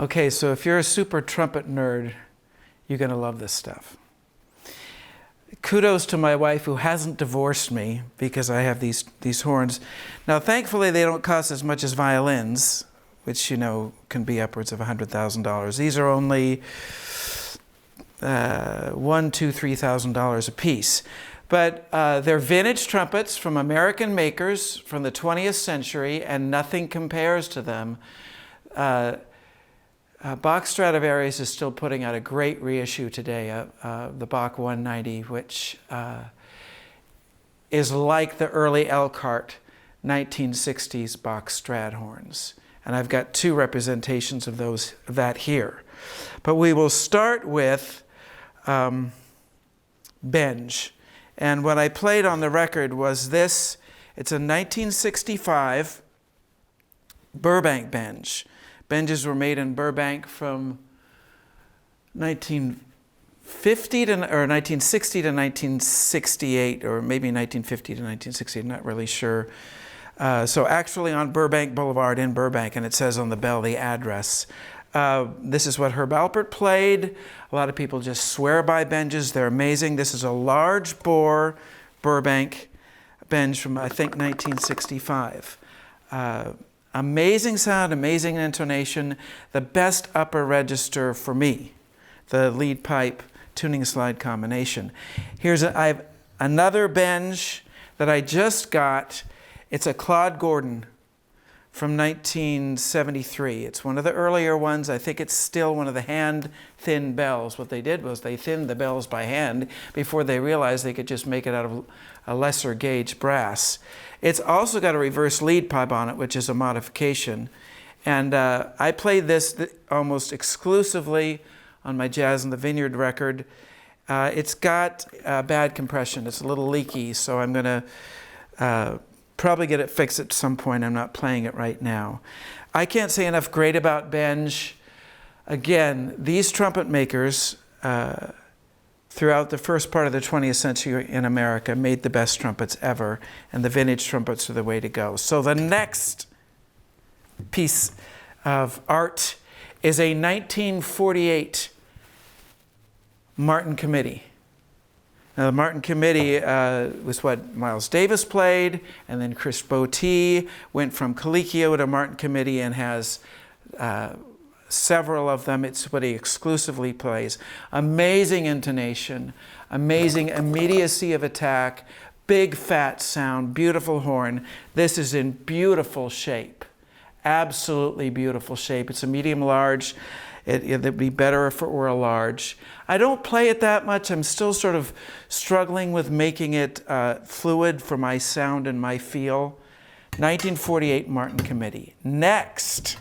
Okay, so if you're a super trumpet nerd, you're going to love this stuff. Kudos to my wife who hasn't divorced me because I have these horns. Now, thankfully, they don't cost as much as violins, which, you know, can be upwards of $100,000. These are only $1,000, $2,000, $3,000 a piece. But they're vintage trumpets from American makers from the 20th century, and nothing compares to them. Bach Stradivarius is still putting out a great reissue today, the Bach 190, which is like the early Elkhart 1960s Bach Strad horns. And I've got two representations of that here. But we will start with Benge. And what I played on the record was this. It's a 1965 Burbank Benge. Benges were made in Burbank from 1960 to 1968, or maybe 1950 to 1960, I'm not really sure. So actually on Burbank Boulevard in Burbank, and it says on the bell the address. This is what Herb Alpert played. A lot of people just swear by Benges. They're amazing. This is a large bore Burbank Benge from, I think, 1965. Amazing sound, amazing intonation, the best upper register for me, the lead pipe tuning slide combination. I have another Benge that I just got. It's a Claude Gordon from 1973. It's one of the earlier ones. I think it's still one of the hand-thin bells. What they did was they thinned the bells by hand before they realized they could just make it out of a lesser gauge brass. It's also got a reverse lead pipe on it, which is a modification. And I played this almost exclusively on my Jazz in the Vineyard record. It's got bad compression. It's a little leaky, so I'm going to probably get it fixed at some point. I'm not playing it right now. I can't say enough great about Benge. Again, these trumpet makers throughout the first part of the 20th century in America made the best trumpets ever, and the vintage trumpets are the way to go. So the next piece of art is a 1948 Martin Committee. Now, the Martin Committee was what Miles Davis played, and then Chris Botti went from Calicchio to Martin Committee and has several of them. It's what he exclusively plays. Amazing intonation, amazing immediacy of attack, big fat sound, beautiful horn. This is in beautiful shape, absolutely beautiful shape. It's a medium large. It'd be better if it were a large. I don't play it that much. I'm still sort of struggling with making it fluid for my sound and my feel. 1948 Martin Committee. Next,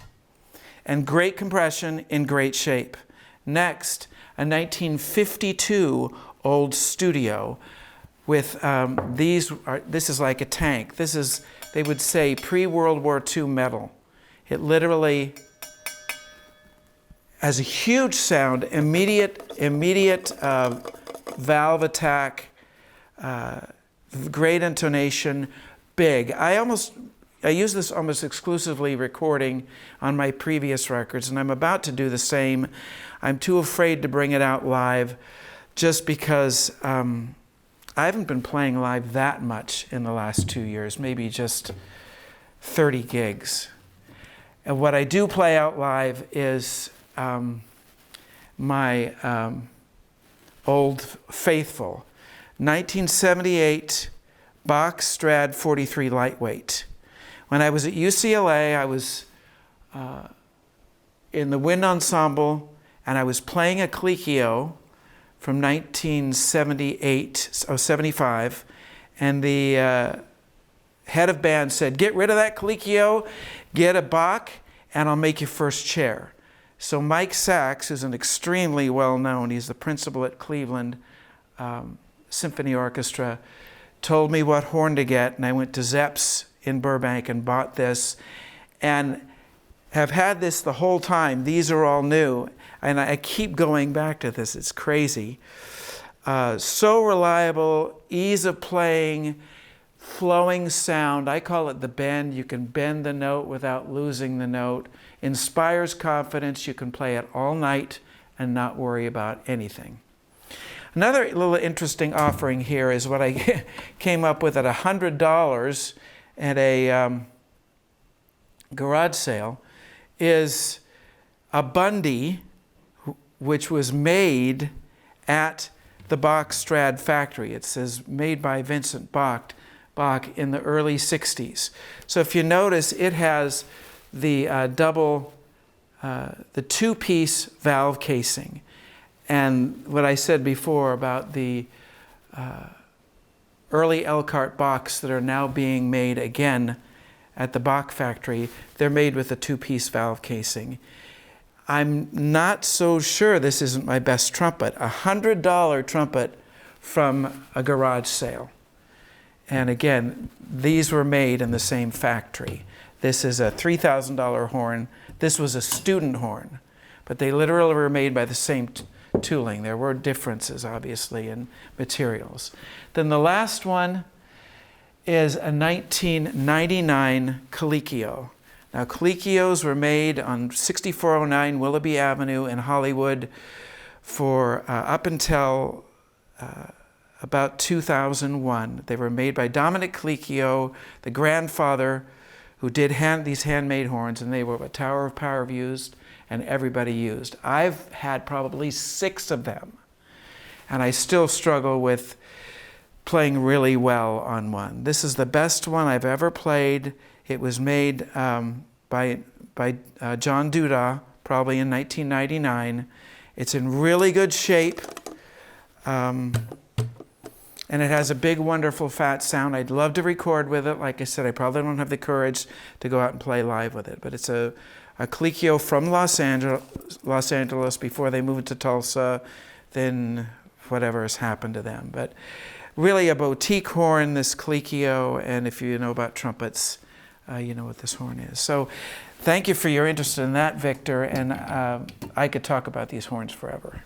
and great compression in great shape. Next, a 1952 old studio with this is like a tank. This is, they would say, pre-World War II metal. It literally has a huge sound, immediate valve attack, great intonation, big. I use this almost exclusively recording on my previous records, and I'm about to do the same. I'm too afraid to bring it out live just because I haven't been playing live that much in the last 2 years, maybe just 30 gigs. And what I do play out live is my old faithful 1978 Bach Strad 43 lightweight. When I was at UCLA, I was in the wind ensemble, and I was playing a Calicchio from 75, and the head of band said, "Get rid of that Calicchio, get a Bach, and I'll make you first chair." So Mike Sachs, who's an extremely well-known, he's the principal at Cleveland Symphony Orchestra, told me what horn to get, and I went to Zepp's in Burbank and bought this, and have had this the whole time. These are all new, and I keep going back to this. It's crazy. So reliable, ease of playing, flowing sound. I call it the bend. You can bend the note without losing the note. inspires confidence. You can play it all night and not worry about anything. Another little interesting offering here is what I came up with at $100 at a garage sale, is a Bundy, which was made at the Bach Strad factory. It says made by Vincent Bach in the early 60s. So if you notice, it has the the two-piece valve casing. And what I said before about the early Elkhart Bachs that are now being made again at the Bach factory, they're made with a two-piece valve casing. I'm not so sure this isn't my best trumpet. A $100 trumpet from a garage sale. And again, these were made in the same factory. This is a $3,000 horn. This was a student horn, but they literally were made by the same tooling. There were differences, obviously, in materials. Then the last one is a 1999 Calicchio. Now, Calicchios were made on 6409 Willoughby Avenue in Hollywood for up until about 2001. They were made by Dominic Calicchio, the grandfather who did these handmade horns, and they were what Tower of Power used and everybody used. I've had probably 6 of them, and I still struggle with playing really well on one. This is the best one I've ever played. It was made by John Duda, probably in 1999. It's in really good shape, and it has a big, wonderful, fat sound. I'd love to record with it. Like I said, I probably don't have the courage to go out and play live with it, but it's a Calicchio from Los Angeles before they moved to Tulsa, then whatever has happened to them. But really a boutique horn, this Calicchio, and if you know about trumpets, you know what this horn is. So thank you for your interest in that, Victor, and I could talk about these horns forever.